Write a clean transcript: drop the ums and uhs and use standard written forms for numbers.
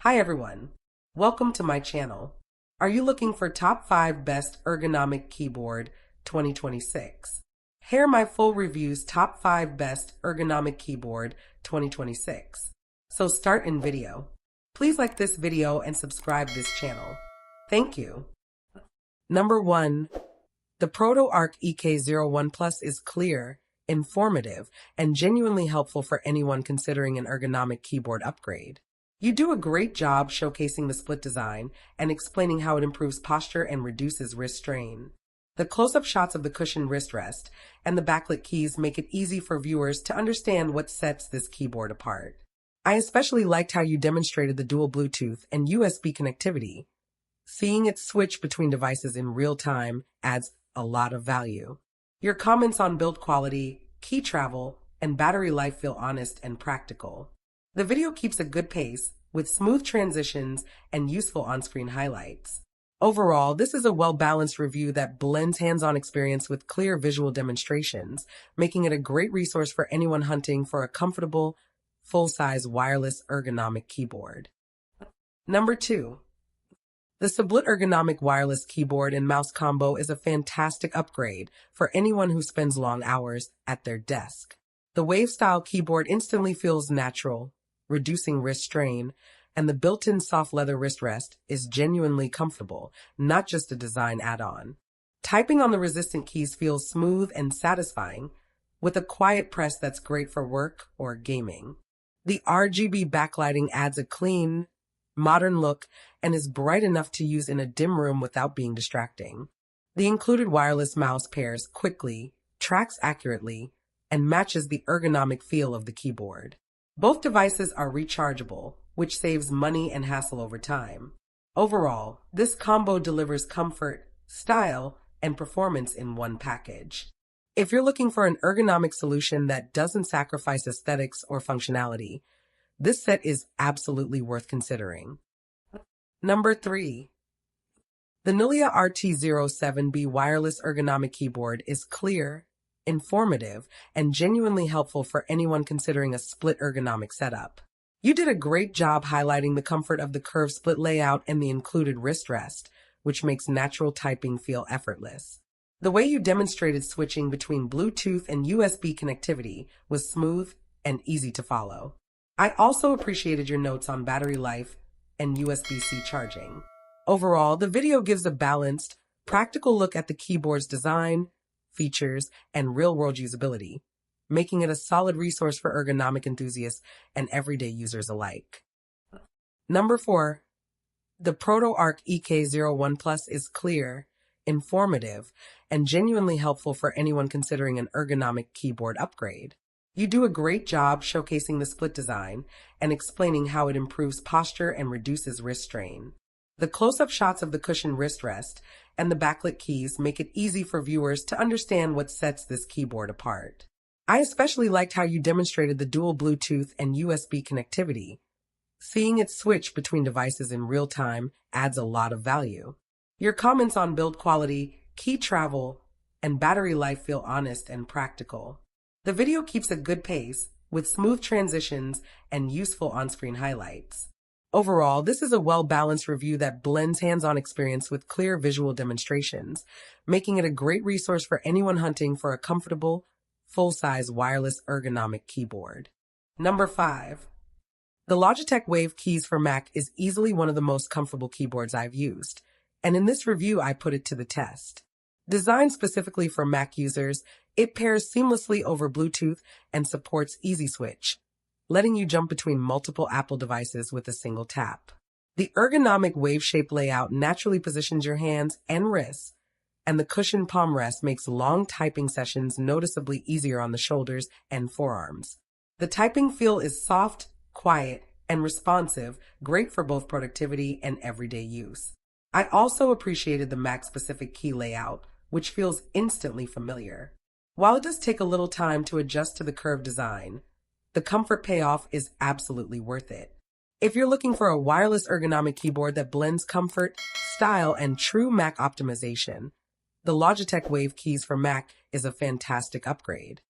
Hi everyone, welcome to my channel. Are you looking for top 5 best ergonomic keyboard 2026? Here are my full reviews top 5 best ergonomic keyboard 2026. So start in video. Please like this video and subscribe this channel. Thank you. Number 1. The ProtoArc EK01 Plus is clear, informative, and genuinely helpful for anyone considering an ergonomic keyboard upgrade. You do a great job showcasing the split design and explaining how it improves posture and reduces wrist strain. The close-up shots of the cushioned wrist rest and the backlit keys make it easy for viewers to understand what sets this keyboard apart. I especially liked how you demonstrated the dual Bluetooth and USB connectivity. Seeing it switch between devices in real time adds a lot of value. Your comments on build quality, key travel, and battery life feel honest and practical. The video keeps a good pace, with smooth transitions and useful on-screen highlights. Overall, this is a well-balanced review that blends hands-on experience with clear visual demonstrations, making it a great resource for anyone hunting for a comfortable, full-size wireless ergonomic keyboard. Number 2. The SABLUTE ergonomic wireless keyboard and mouse combo is a fantastic upgrade for anyone who spends long hours at their desk. The wave-style keyboard instantly feels natural, reducing wrist strain, and the built-in soft leather wrist rest is genuinely comfortable, not just a design add-on. Typing on the resistant keys feels smooth and satisfying, with a quiet press that's great for work or gaming. The RGB backlighting adds a clean, modern look and is bright enough to use in a dim room without being distracting. The included wireless mouse pairs quickly, tracks accurately, and matches the ergonomic feel of the keyboard. Both devices are rechargeable, which saves money and hassle over time. Overall, this combo delivers comfort, style, and performance in one package. If you're looking for an ergonomic solution that doesn't sacrifice aesthetics or functionality, this set is absolutely worth considering. Number 3. The Nulea RT07B wireless ergonomic keyboard is clear, informative, and genuinely helpful for anyone considering a split ergonomic setup. You did a great job highlighting the comfort of the curved split layout and the included wrist rest, which makes natural typing feel effortless. The way you demonstrated switching between Bluetooth and USB connectivity was smooth and easy to follow. I also appreciated your notes on battery life and USB-C charging. Overall, the video gives a balanced, practical look at the keyboard's design, features, and real-world usability, making it a solid resource for ergonomic enthusiasts and everyday users alike. Number 4. The ProtoArc EK01 Plus is clear, informative, and genuinely helpful for anyone considering an ergonomic keyboard upgrade. You do a great job showcasing the split design and explaining how it improves posture and reduces wrist strain. The close-up shots of the cushioned wrist rest and the backlit keys make it easy for viewers to understand what sets this keyboard apart. I especially liked how you demonstrated the dual Bluetooth and USB connectivity. Seeing it switch between devices in real time adds a lot of value. Your comments on build quality, key travel, and battery life feel honest and practical. The video keeps a good pace, with smooth transitions and useful on-screen highlights. Overall, this is a well-balanced review that blends hands-on experience with clear visual demonstrations, making it a great resource for anyone hunting for a comfortable, full-size wireless ergonomic keyboard. Number 5. The Logitech Wave keys for Mac is easily one of the most comfortable keyboards I've used, and in this review I put it to the test. Designed specifically for Mac users, it pairs seamlessly over Bluetooth and supports Easy Switch, letting you jump between multiple Apple devices with a single tap. The ergonomic wave-shaped layout naturally positions your hands and wrists, and the cushioned palm rest makes long typing sessions noticeably easier on the shoulders and forearms. The typing feel is soft, quiet, and responsive, great for both productivity and everyday use. I also appreciated the Mac-specific key layout, which feels instantly familiar. While it does take a little time to adjust to the curved design, the comfort payoff is absolutely worth it. If you're looking for a wireless ergonomic keyboard that blends comfort, style, and true Mac optimization, the Logitech Wave keys for Mac is a fantastic upgrade.